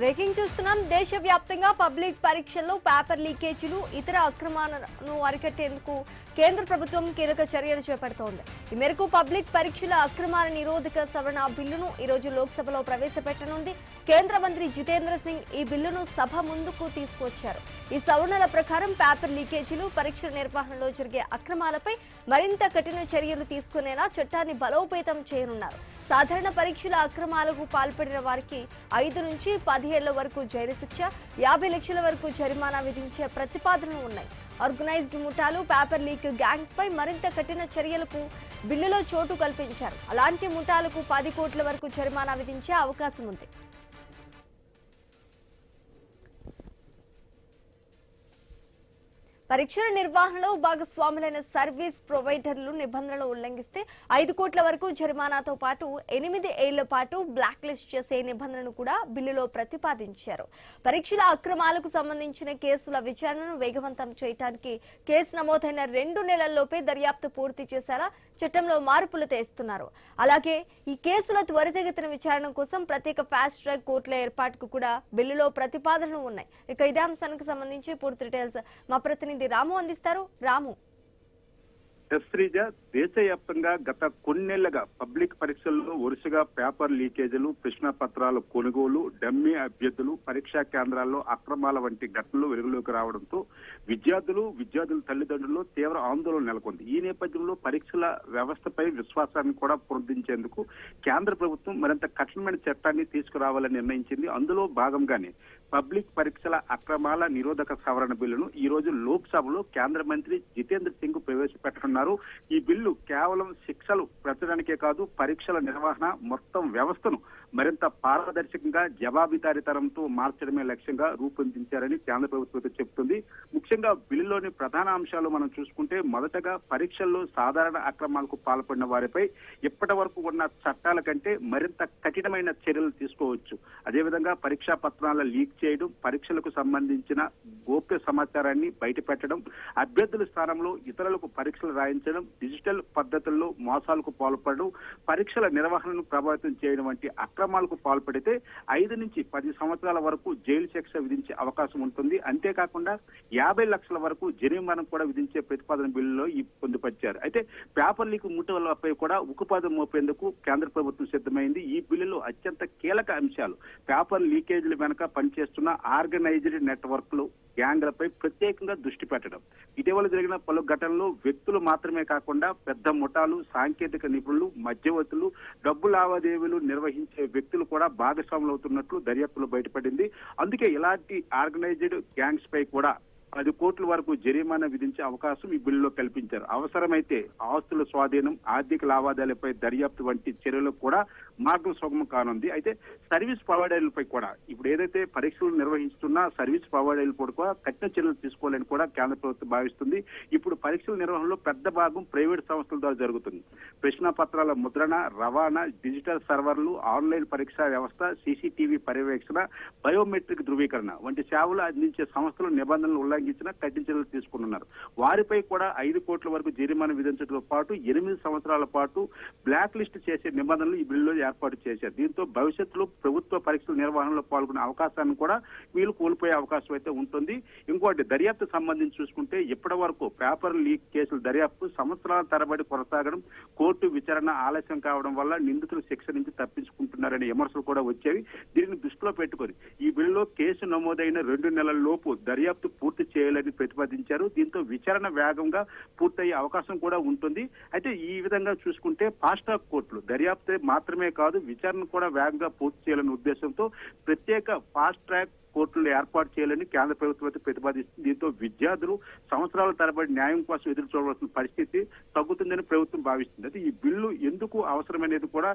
Breaking చూస్తున్నాం. దేశవ్యాప్తంగా public పరీక్షల్లో పేపర్ లీకేజీలు, ఇతర అక్రమాలను అరికట్టేందుకు కేంద్ర ప్రభుత్వం కీలక చర్యలు చేపడుతోంది. ఈ మేరకు పబ్లిక్ పరీక్షల అక్రమాల నిరోధక సవరణ బిల్లును ఈ రోజు లోక్సభలో ప్రవేశపెట్టనుంది. కేంద్ర మంత్రి జితేంద్ర సింగ్ ఈ బిల్లును సభ ముందుకు తీసుకువచ్చారు. ఈ సవరణల ప్రకారం పేపర్ లీకేజీలు, పరీక్షల నిర్వహణలో జరిగే అక్రమాలపై మరింత కఠిన చర్యలు తీసుకునేలా చట్టాన్ని బలోపేతం చేయనున్నారు. సాధారణ పరీక్షల అక్రమాలకు పాల్పడిన వారికి 5 నుంచి 10 ఏళ్ల వరకు జైలు శిక్ష, 50 లక్షల వరకు జరిమానా విధించే ప్రతిపాదనలు ఉన్నాయి. ఆర్గనైజ్డ్ ముఠాలు, పేపర్ లీక్ గ్యాంగ్స్ పై మరింత కఠిన చర్యలకు బిల్లులో చోటు కల్పించారు. అలాంటి ముఠాలకు 10 కోట్ల వరకు జరిమానా విధించే అవకాశం ఉంది. పరీక్షల నిర్వహణలో భాగస్వాములైన సర్వీస్ ప్రొవైడర్లు నిబంధనలు ఉల్లంఘిస్తే 5 కోట్ల వరకు జరిమానాతో పాటు 8 ఏళ్ల పాటు బ్లాక్ లిస్ట్ చేసే నిబంధనను కూడా బిల్లులో ప్రతిపాదించారు. పరీక్షల అక్రమాలకు సంబంధించిన కేసుల విచారణను వేగవంతం చేయడానికి కేసు నమోదైన 2 నెలల్లోపే దర్యాప్తు పూర్తి చేసేలా చట్టంలో మార్పులు తెస్తున్నారు. అలాగే ఈ కేసుల త్వరితగతిన విచారణ కోసం ప్రత్యేక ఫాస్ట్ ట్రాక్ కోర్టుల ఏర్పాటుకు కూడా బిల్లులో ప్రతిపాదనలు ఉన్నాయి. ఇక ఇదే అంశానికి సంబంధించి పూర్తి డీటెయిల్స్ మా ప్రతినిధి రాము అందిస్తారు. రాము, శ్రీజ, దేశవ్యాప్తంగా గత కొన్నేళ్లుగా పబ్లిక్ పరీక్షల్లో వరుసగా పేపర్ లీకేజీలు, ప్రశ్న పత్రాల కొనుగోలు, డమ్మీ అభ్యర్థులు, పరీక్షా కేంద్రాల్లో అక్రమాల వంటి ఘటనలు వెలుగులోకి రావడంతో విద్యార్థుల తల్లిదండ్రులు తీవ్ర ఆందోళన నెలకొంది. ఈ నేపథ్యంలో పరీక్షల వ్యవస్థపై విశ్వాసాన్ని కూడా పునరుద్ధరించేందుకు కేంద్ర ప్రభుత్వం మరింత కఠినమైన చట్టాన్ని తీసుకురావాలని నిర్ణయించింది. అందులో భాగంగానే పబ్లిక్ పరీక్షల అక్రమాల నిరోధక సవరణ బిల్లును ఈ రోజు లోక్సభలో కేంద్ర మంత్రి జితేంద్ర సింగ్ ప్రవేశపెట్టనున్నారు. ఈ బిల్లు కేవలం శిక్షలు పెట్టడానికే కాదు, పరీక్షల నిర్వహణ మొత్తం వ్యవస్థను మరింత పారదర్శకంగా, జవాబుదారీతనంతో మార్చడమే లక్ష్యంగా రూపొందించారని కేంద్ర ప్రభుత్వం చెబుతుంది. ముఖ్యంగా బిల్లులోని ప్రధాన అంశాలు మనం చూసుకుంటే, మొదటగా పరీక్షల్లో సాధారణ అక్రమాలకు పాల్పడిన వారిపై ఇప్పటి వరకు ఉన్న చట్టాల కంటే మరింత కఠినమైన చర్యలు తీసుకోవచ్చు. అదేవిధంగా పరీక్షా పత్రాల లీక్ చేయడం, పరీక్షలకు సంబంధించిన గోప్య సమాచారాన్ని బయటపెట్టడం, అభ్యర్థుల స్థానంలో ఇతరులకు పరీక్షలు రాయించడం, డిజిటల్ పద్ధతుల్లో మోసాలకు పాల్పడడం, పరీక్షల నిర్వహణను ప్రభావితం చేయడం వంటి అక్రమాలకు పాల్పడితే 5 నుంచి 10 సంవత్సరాల వరకు జైలు శిక్ష విధించే అవకాశం ఉంటుంది. అంతేకాకుండా 50 లక్షల వరకు జరిమానా కూడా విధించే ప్రతిపాదన బిల్లులో పొందుపరిచారు. అయితే పేపర్ లీక్ ముఠాలపై కూడా ఉక్కుపాదం మోపేందుకు కేంద్ర ప్రభుత్వం సిద్ధమైంది. ఈ బిల్లులో అత్యంత కీలక అంశాలు పేపర్ లీకేజీల వెనుక పనిచేస్తున్న ఆర్గనైజ్డ్ నెట్వర్క్లు, గ్యాంగ్లపై ప్రత్యేకంగా దృష్టి పెట్టడం. ఇటీవల జరిగిన పలు ఘటనల్లో వ్యక్తులు మాత్రమే కాకుండా పెద్ద ముఠాలు, సాంకేతిక నిపుణులు, మధ్యవర్తులు, డబ్బు లావాదేవీలు నిర్వహించే వ్యక్తులు కూడా భాగస్వాములు అవుతున్నట్లు దర్యాప్తులో బయటపడింది. అందుకే ఇలాంటి ఆర్గనైజ్డ్ గ్యాంగ్స్ పై కూడా 10 కోట్ల వరకు జరిమానా విధించే అవకాశం ఈ బిల్లులో కల్పించారు. అవసరమైతే ఆస్తుల స్వాధీనం, ఆర్థిక లావాదేవీలపై దర్యాప్తు వంటి చర్యలకు కూడా మార్గం సుగమం కానుంది. అయితే సర్వీస్ ప్రొవైడర్లపై కూడా ఇప్పుడు ఏదైతే పరీక్షలు నిర్వహిస్తున్నా సర్వీస్ ప్రొవైడర్లు కూడా కఠిన చర్యలు తీసుకోవాలని కూడా కేంద్ర ప్రభుత్వం భావిస్తుంది. ఇప్పుడు పరీక్షల నిర్వహణలో పెద్ద భాగం ప్రైవేట్ సంస్థల ద్వారా జరుగుతుంది. ప్రశ్న పత్రాల ముద్రణ, రవాణా, డిజిటల్ సర్వర్లు, ఆన్లైన్ పరీక్షా వ్యవస్థ, సీసీటీవీ పర్యవేక్షణ, బయోమెట్రిక్ ధృవీకరణ వంటి సేవలు అందించే సంస్థలు నిబంధనలు ఉల్లంఘించిన కఠిన చర్యలు తీసుకున్నారు. వారిపై కూడా 5 కోట్ల వరకు జరిమానా విధించడంతో పాటు 8 సంవత్సరాల పాటు బ్లాక్ లిస్ట్ చేసే నిబంధనలు ఈ బిల్లులో ఏర్పాటు చేశారు. దీంతో భవిష్యత్తులో ప్రభుత్వ పరీక్షల నిర్వహణలో పాల్గొనే అవకాశాన్ని కూడా వీళ్ళు కోల్పోయే అవకాశం అయితే ఉంటుంది. ఇంకోటి, దర్యాప్తు సంబంధించి చూసుకుంటే ఇప్పటి వరకు పేపర్ లీక్ కేసుల దర్యాప్తు సంవత్సరాల తరబడి కొనసాగడం, కోర్టు విచారణ ఆలస్యం కావడం వల్ల నిందితులు శిక్ష నుంచి తప్పించుకుంటున్నారనే విమర్శలు కూడా వచ్చేవి. దీనిని దృష్టిలో పెట్టుకొని ఈ బిల్లులో కేసు నమోదైన 2 నెలల లోపు దర్యాప్తు పూర్తి చేయాలని ప్రతిపాదించారు. దీంతో విచారణ వేగంగా పూర్తయ్యే అవకాశం కూడా ఉంటుంది. అయితే ఈ విధంగా చూసుకుంటే ఫాస్ట్ ట్రాక్ కోర్టులు దర్యాప్తు మాత్రమే కాదు, విచారణ కూడా వేగంగా పూర్తి చేయాలనే ఉద్దేశంతో ప్రత్యేక ఫాస్ట్ ట్రాక్ కోర్టులు ఏర్పాటు చేయాలని కేంద్ర ప్రభుత్వం ప్రతిపాదిస్తుంది. దీంతో విద్యార్థులు సంవత్సరాల తరబడి న్యాయం కోసం ఎదురు చూడవలసిన పరిస్థితి తగ్గుతుందని ప్రభుత్వం భావిస్తుంది. అయితే ఈ బిల్లు ఎందుకు అవసరమనేది కూడా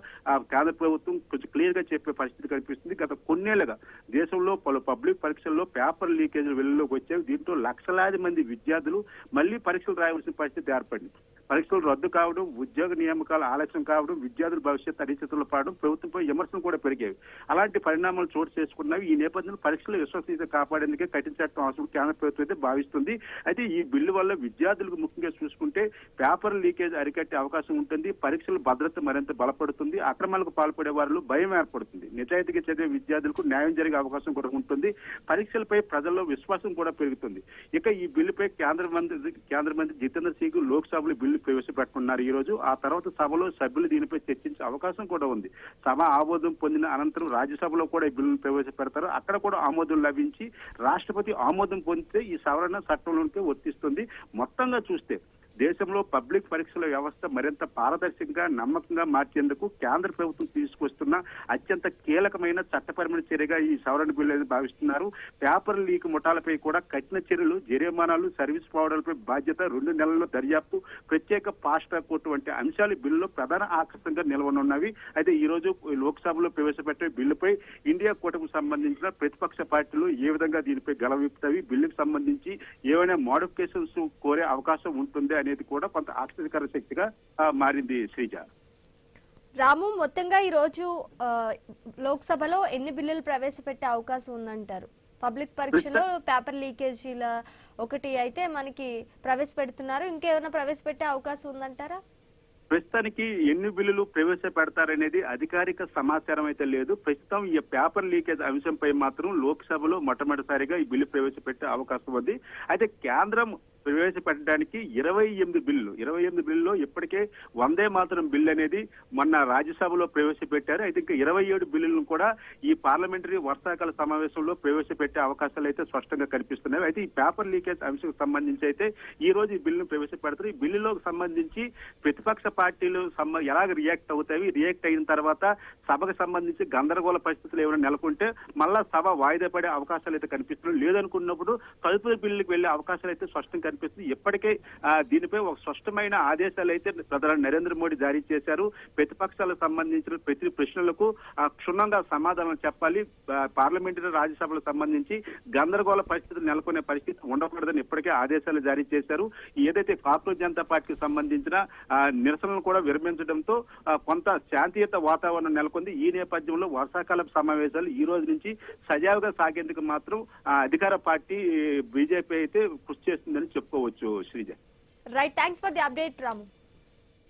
కేంద్ర ప్రభుత్వం కొంచెం క్లియర్ గా చెప్పే పరిస్థితి కనిపిస్తుంది. గత కొన్నేళ్లుగా దేశంలో పలు పబ్లిక్ పరీక్షల్లో పేపర్ లీకేజీలు వెలుగులోకి వచ్చాయి. దీంతో చేయడంతో లక్షలాది మంది విద్యార్థులు మళ్లీ పరీక్షలు రాయవలసిన పరిస్థితి ఏర్పడింది. పరీక్షలు రద్దు కావడం, ఉద్యోగ నియామకాలు ఆలస్యం కావడం, విద్యార్థుల భవిష్యత్తు అనిశ్చితులు పడడం, ప్రభుత్వంపై విమర్శలు కూడా పెరిగాయి. అలాంటి పరిణామాలు చోటు చేసుకున్నవి. ఈ నేపథ్యంలో పరీక్షల విశ్వసనీయత కాపాడేందుకే కఠిన చట్టం అవసరం కేంద్ర ప్రభుత్వం అయితే భావిస్తుంది. అయితే ఈ బిల్లు వల్ల విద్యార్థులకు ముఖ్యంగా చూసుకుంటే పేపర్ లీకేజ్ అరికట్టే అవకాశం ఉంటుంది. పరీక్షల భద్రత మరింత బలపడుతుంది. అక్రమాలకు పాల్పడే వారిలో భయం ఏర్పడుతుంది. నిజాయితీగా చదివే విద్యార్థులకు న్యాయం జరిగే అవకాశం కూడా ఉంటుంది. పరీక్షలపై ప్రజల్లో విశ్వాసం కూడా పెరుగుతుంది. ఇక ఈ బిల్లుపై కేంద్ర మంత్రి జితేంద్ర సింగ్ లోక్సభలో బిల్లు ప్రవేశపెట్టుకున్నారు ఈ రోజు. ఆ తర్వాత సభలో సభ్యులు దీనిపై చర్చించే అవకాశం కూడా ఉంది. సభ ఆమోదం పొందిన అనంతరం రాజ్యసభలో కూడా ఈ బిల్లును ప్రవేశపెడతారు. అక్కడ కూడా ఆమోదం లభించి రాష్ట్రపతి ఆమోదం పొందితే ఈ సవరణ చట్టంలోకి వర్తిస్తుంది. మొత్తంగా చూస్తే దేశంలో పబ్లిక్ పరీక్షల వ్యవస్థ మరింత పారదర్శకంగా, నమ్మకంగా మార్చేందుకు కేంద్ర ప్రభుత్వం తీసుకొస్తున్న అత్యంత కీలకమైన చట్టపరమైన చర్యగా ఈ సవరణ బిల్లు అనేది భావిస్తున్నారు. పేపర్ లీక్ ముఠాలపై కూడా కఠిన చర్యలు, జరిమానాలు, సర్వీస్ ప్రొవైడర్లపై బాధ్యత, 2 నెలల్లో దర్యాప్తు, ప్రత్యేక ఫాస్ట్ ట్రాక్ కోర్టు వంటి అంశాలు బిల్లులో ప్రధాన ఆకర్షణగా నిలవనున్నవి. అయితే ఈ రోజు లోక్సభలో ప్రవేశపెట్టే బిల్లుపై ఇండియా కూటమికి సంబంధించిన ప్రతిపక్ష పార్టీలు ఏ విధంగా దీనిపై గలవిపుతాయి, బిల్లుకు సంబంధించి ఏమైనా మోడిఫికేషన్స్ కోరే అవకాశం ఉంటుంది అనేది కూడా కొంత ఆశ్చర్యకర శక్తిగా మారింది. శ్రీజ, రాము, మొత్తంగా ఈ రోజు లోక్సభలో ఎన్ని బిల్లులు ప్రవేశపెట్టే అవకాశం ఉందంటారు? పబ్లిక్ పరీక్షలో పేపర్ లీకేజీల ఒకటి అయితే మనకి ప్రవేశపెడుతున్నారు, ఇంకేమైనా ప్రవేశపెట్టే అవకాశం ఉందంటారా? ప్రస్తుతానికి ఎన్ని బిల్లులు ప్రవేశపెడతారనేది అధికారిక సమాచారం అయితే లేదు. ప్రస్తుతం ఈ పేపర్ లీకేజ్ అంశంపై మాత్రం లోక్సభలో మొట్టమొదటిసారిగా ఈ బిల్లు ప్రవేశపెట్టే అవకాశం ఉంది. అయితే కేంద్రం ప్రవేశపెట్టడానికి 28 బిల్లులో ఇప్పటికే వందే మాతరం బిల్లు అనేది మొన్న రాజ్యసభలో ప్రవేశపెట్టారు. అయితే ఇంకా 27 బిల్లులను కూడా ఈ పార్లమెంటరీ వర్షాకాల సమావేశంలో ప్రవేశపెట్టే అవకాశాలు అయితే స్పష్టంగా కనిపిస్తున్నాయి. అయితే ఈ పేపర్ లీకేజ్ అంశం సంబంధించి అయితే ఈ రోజు ఈ బిల్లును ప్రవేశపెడతారు. ఈ బిల్లులోకి సంబంధించి ప్రతిపక్ష పార్టీలు ఎలాగ రియాక్ట్ అవుతాయి, రియాక్ట్ అయిన తర్వాత సభకు సంబంధించి గందరగోళ పరిస్థితులు ఏమైనా నెలకొంటే మళ్ళా సభ వాయిదా పడే అవకాశాలు అయితే కనిపిస్తున్నాయి. లేదనుకున్నప్పుడు తదుపరి బిల్లుకి వెళ్లే అవకాశాలు అయితే స్పష్టంగా కనిపిస్తుంది. ఇప్పటికే దీనిపై ఒక స్పష్టమైన ఆదేశాలు అయితే ప్రధాని నరేంద్ర మోడీ జారీ చేశారు. ప్రతిపక్షాలకు సంబంధించిన ప్రతి ప్రశ్నలకు క్షుణ్ణంగా సమాధానం చెప్పాలి. పార్లమెంటరీ రాజ్యసభలకు సంబంధించి గందరగోళ పరిస్థితులు నెలకొనే పరిస్థితి ఉండకూడదని ఇప్పటికే ఆదేశాలు జారీ చేశారు. ఏదైతే భారతీయ జనతా పార్టీకి సంబంధించిన నిరసనలు కూడా విరమించడంతో కొంత శాంతియుత వాతావరణం నెలకొంది. ఈ నేపథ్యంలో వర్షాకాల సమావేశాలు ఈ రోజు నుంచి సజావుగా సాగేందుకు మాత్రం అధికార పార్టీ బీజేపీ అయితే కృషి చేస్తుందని చెప్పుకోవచ్చు. Sreeja, right, thanks for the update Ramu.